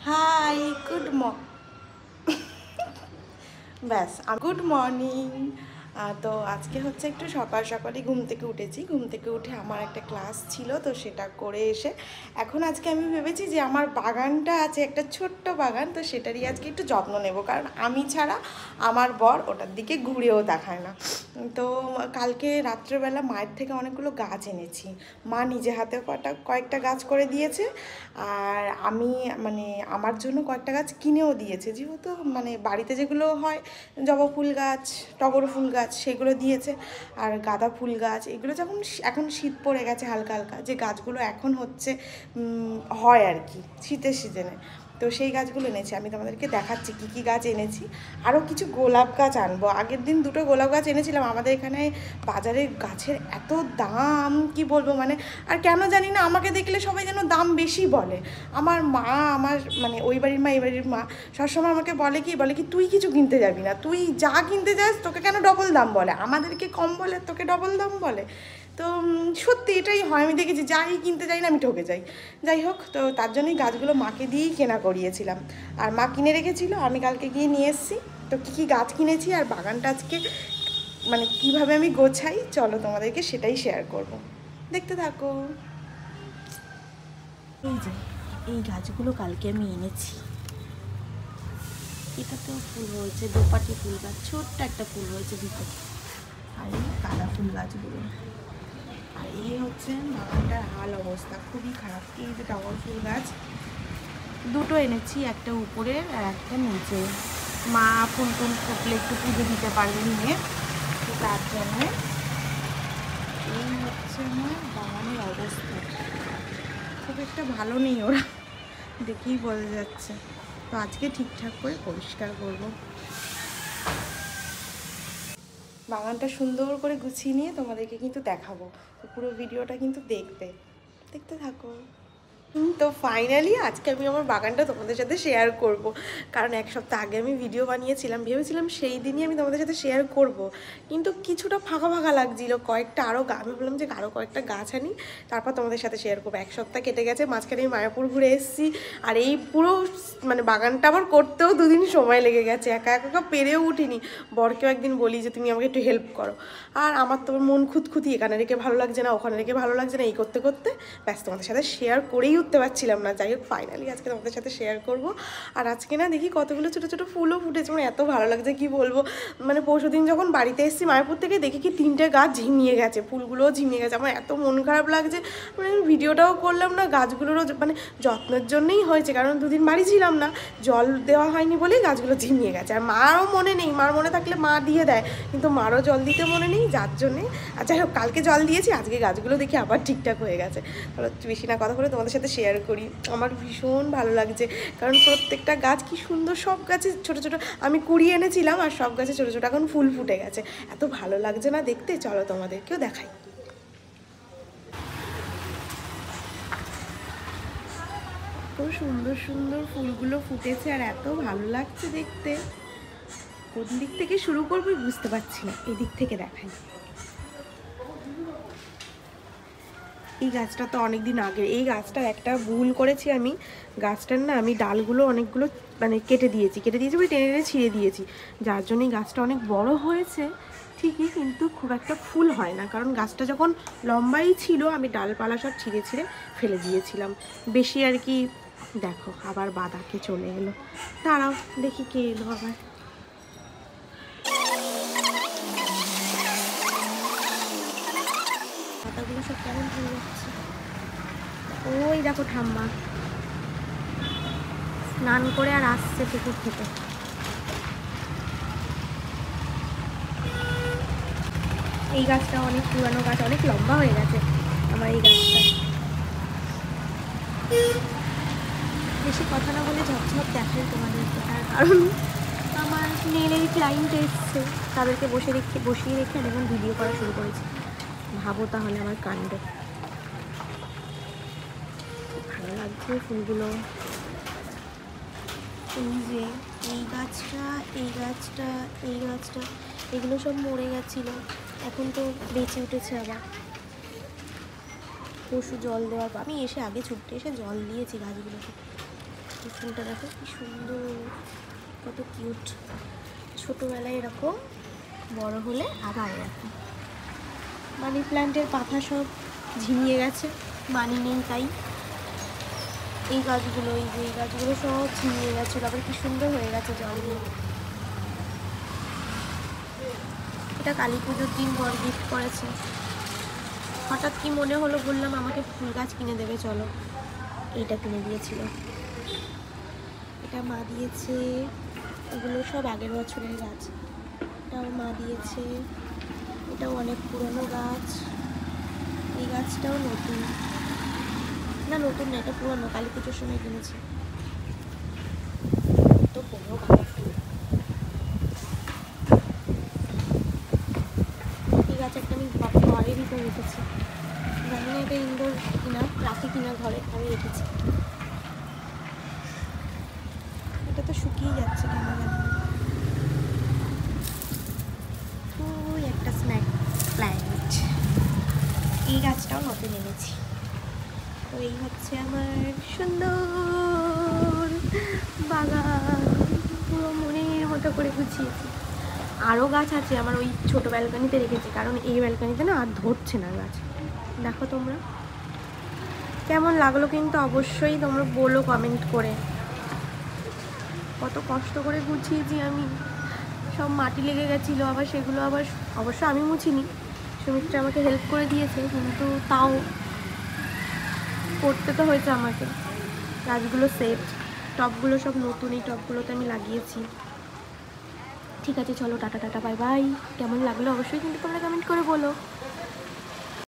High, good ব্যাস good morning. তো আজকে হচ্ছে একটু সকাল সকালই ঘুম থেকে উঠেছি। ঘুম থেকে উঠে আমার একটা ক্লাস ছিল, তো সেটা করে এসে এখন আজকে আমি ভেবেছি যে আমার বাগানটা আছে, একটা ছোট্ট বাগান, তো সেটারই আজকে একটু যত্ন নেব, কারণ আমি ছাড়া আমার বর ওটার দিকে ঘুরেও দেখায় না। তো কালকে রাত্রেবেলা মায়ের থেকে অনেকগুলো গাছ এনেছি। মা নিজে হাতে কয়েকটা গাছ করে দিয়েছে, আর আমি মানে আমার জন্য কয়েকটা গাছ কিনেও দিয়েছে, যেহেতু মানে বাড়িতে যেগুলো হয় জবা ফুল গাছ, টগর ফুল গাছ, সেগুলো দিয়েছে। আর গাঁদা ফুল গাছ, এগুলো যখন এখন শীত পড়ে গেছে হালকা হালকা, যে গাছগুলো এখন হচ্ছে হয় আর কি শীতের সিজনে, তো সেই গাছগুলো এনেছি। আমি তোমাদেরকে দেখাচ্ছি কী কী গাছ এনেছি। আরও কিছু গোলাপ গাছ আনবো। আগের দিন দুটো গোলাপ গাছ এনেছিলাম। আমাদের এখানে বাজারে গাছের এত দাম কি বলবো, মানে আর কেন জানি না আমাকে দেখলে সবাই যেন দাম বেশি বলে। আমার মা, আমার মানে ওই বাড়ির মা এই বাড়ির মা সবসময় আমাকে বলে কি তুই কিছু কিনতে যাবি না, তুই যা কিনতে যাস তোকে কেন ডবল দাম বলে, আমাদেরকে কম বলে তোকে ডবল দাম বলে। তো সত্যি এটাই হয়, আমি দেখেছি যাই কিনতে যাই না আমি ঠকে যাই। যাই হোক, তো তার জন্যই গাছগুলো মাকে দিয়েই কেনা করিয়েছিলাম, আর মা কিনে রেখেছিল, আমি কালকে গিয়ে নিয়ে এসেছি। তো কী কী গাছ কিনেছি আর বাগানটা আজকে মানে কীভাবে আমি গোছাই, চলো তোমাদেরকে সেটাই শেয়ার করব, দেখতে থাকো। এই যে এই গাছগুলো কালকে আমি এনেছি। এটাতেও ফুল হয়েছে, দোপাটি ফুল গাছ, ছোট্ট একটা ফুল হয়েছে ভিতরে। আর এই গাঁদা ফুল গাছগুলো। আর এই হচ্ছে বাগানটার হাল অবস্থা, খুবই খারাপ। এই যে টগর ফুল গাছ দুটো এনেছি, একটা উপরে আর একটা নিচে। মা ফুল টুল ফুটলে একটু পুজো দিতে পারবে নিয়ে, তো তার জন্যে এই হচ্ছে আমার বাগানের অবস্থা। খুব একটা ভালো নেই, ওরা দেখেই বোঝা যাচ্ছে। তো আজকে ঠিকঠাক করে পরিষ্কার করব। বাগানটা সুন্দর করে গুছিয়ে নিয়ে তোমাদেরকে কিন্তু দেখাবো, তো পুরো ভিডিওটা কিন্তু দেখতে থাকো। তো ফাইনালি আজকে আমি আমার বাগানটা তোমাদের সাথে শেয়ার করব, কারণ এক সপ্তাহ আগে আমি ভিডিও বানিয়েছিলাম, ভেবেছিলাম সেই দিনই আমি তোমাদের সাথে শেয়ার করব, কিন্তু কিছুটা ফাঁকা ফাঁকা লাগছিল। কয়েকটা আমি বললাম যে আরও কয়েকটা গাছ আনি, তারপর তোমাদের সাথে শেয়ার করবো। এক সপ্তাহ কেটে গেছে, মাঝখানে আমি মায়াপুর ঘুরে এসেছি, আর এই পুরো মানে বাগানটা আমার করতেও 2 দিন সময় লেগে গেছে, একা একা পেরেও উঠিনি। বরকেও একদিন বলি যে তুমি আমাকে একটু হেল্প করো, আর আমার তো মন খুঁতখুঁতি, এখানে রেখে ভালো লাগছে না, ওখানে রেখে ভালো লাগছে না, এই করতে করতে ব্যাস তোমাদের সাথে শেয়ার করেই উঠতে পারছিলাম না। যাই হোক, ফাইনালি আজকে তোমাদের সাথে শেয়ার করব। আর আজকে না দেখি কতগুলো ছোটো ছোটো ফুলও ফুটেছে, মানে এত ভালো লাগছে কি বলবো। মানে পরশুদিন যখন বাড়িতে এসেছি মায়াপুর থেকে, দেখি কি 3টে গাছ ঝিমিয়ে গেছে, ফুলগুলোও ঝিমিয়ে গেছে। আমার এত মন খারাপ লাগছে, মানে ভিডিওটাও করলাম না। গাছগুলোরও মানে যত্নের জন্যই হয়েছে, কারণ 2 দিন বাড়ি ছিলাম না, জল দেওয়া হয়নি বলেই গাছগুলো ঝিমিয়ে গেছে। আর মারও মনে নেই, মার মনে থাকলে মা দিয়ে দেয়, কিন্তু মারও জল দিতে মনে নেই, যার জন্যে। আর যাই হোক, কালকে জল দিয়েছি, আজকে গাছগুলো দেখি আবার ঠিকঠাক হয়ে গেছে। তাহলে বেশি না কথা বলে তোমাদের সাথে শেয়ার করি। আমার ভীষণ ভালো লাগছে, কারণ প্রত্যেকটা গাছ কি সুন্দর, সব গাছে ছোটো ছোটো আমি কুড়িয়ে এনেছিলাম, আর সব গাছে ছোটো ছোটো এখন ফুল ফুটে গেছে। এত ভালো লাগছে না দেখতে, চলো তোমাদেরকেও দেখাই। খুব সুন্দর সুন্দর ফুলগুলো ফুটেছে, আর এত ভালো লাগছে দেখতে। কোন দিক থেকে শুরু করবো বুঝতে পারছি না, এদিক থেকে দেখাই। এই গাছটা তো অনেক দিন আগে, এই গাছটার একটা ভুল করেছি আমি, গাছটার না আমি ডালগুলো অনেকগুলো মানে কেটে দিয়েছি বলে টেনে টেনে ছিঁড়ে দিয়েছি, যার জন্য এই গাছটা অনেক বড় হয়েছে ঠিকই, কিন্তু খুব একটা ফুল হয় না, কারণ গাছটা যখন লম্বাই ছিল আমি ডালপালা সব ছিঁড়ে ছিঁড়ে ফেলে দিয়েছিলাম বেশি আর কি। দেখো আবার বাদাকে চলে এলো, দাঁড়াও দেখি কে এলো আবার। পাতাগুলো সব কেমন হয়ে যাচ্ছে। ওই দেখো ঠাম্মা স্নান করে আর আসছে পুকুর থেকে। এই গাছটা অনেক পুরানো গাছ, অনেক লম্বা হয়ে গেছে আমার এই গাছটা। বেশি কথা না বলে ঝপঝপ দেখাই তোমাদেরকে, তার কারণ আমার নেলের ক্লায়েন্ট এসছে, তাদেরকে বসিয়ে রেখে আমি এখন ভিডিও করা শুরু করেছি। ভাবো তাহলে আমার কাণ্ড। ভালো লাগছে ফুলগুলো। এই যে এই গাছটা, এই গাছটা, এই গাছটা, এগুলো সব মরে গেছিলো, এখন তো বেঁচে উঠেছে আবার। পশু জল দেওয়ার, আমি এসে আগে ছুটতে এসে জল দিয়েছি গাছগুলোকে। এই ফুলটা দেখো কি সুন্দর, কত কিউট। ছোটোবেলায় এরকম, বড় হলে আবার এরকম। মানি প্ল্যান্টের পাতা সব ঝিমিয়ে গেছে, মানি নেই তাই। এই গাছগুলো, এই গাছগুলো সব ঝিমিয়ে গেছিলো, আবার কি সুন্দর হয়ে গেছে জল দিয়ে। এটা কালী পুজোর দিন বর গিফট করেছে। হঠাৎ কি মনে হলো, বললাম আমাকে ফুল গাছ কিনে দেবে চলো, এইটা কিনে দিয়েছিল। এটা মা দিয়েছে, এগুলো সব আগের বছরের গাছ। এটাও মা দিয়েছে, এটাও অনেক পুরনো গাছ। এই গাছটাও নতুন, না নতুন না, এটা পুরনো, কালী পুজোর সময় কিনেছি। তো পুরো গাছ। এই গাছ একটা আমি ঘরের ভিতরে রেখেছি, জানি না এটা ইনডোর কিনা, রাখি কিনা ঘরে, আমি রেখেছি। এটা তো শুকিয়ে যাচ্ছে কেন জানি না। ওই একটা স্ন্যাক প্ল্যান্ট, এই গাছটাও নতুন এনেছি। তো এই হচ্ছে আমার সুন্দর বাগান, পুরো মনের মতো করে গুছিয়েছি। আরও গাছ আছে আমার ওই ছোটো ব্যালকনিতে রেখেছি, কারণ এই ব্যালকনিতে না আর ধরছে না গাছ। দেখো তোমরা কেমন লাগলো কিন্তু অবশ্যই তোমরা বলো কমেন্ট করে। কত কষ্ট করে গুছিয়েছি আমি, সব মাটি লেগে গেছিলো, আবার সেগুলো আবার অবশ্য আমি মুছিনি, সুমিত্রা আমাকে হেল্প করে দিয়েছে, কিন্তু তাও করতে তো হয়েছে আমাকে। গাছগুলো সেট, টবগুলো সব নতুন, এই টবগুলোতে আমি লাগিয়েছি। ঠিক আছে চলো, টাটা টাটা, বাই বাই। কেমন লাগলো অবশ্যই কিন্তু তোমরা কমেন্ট করে বলো।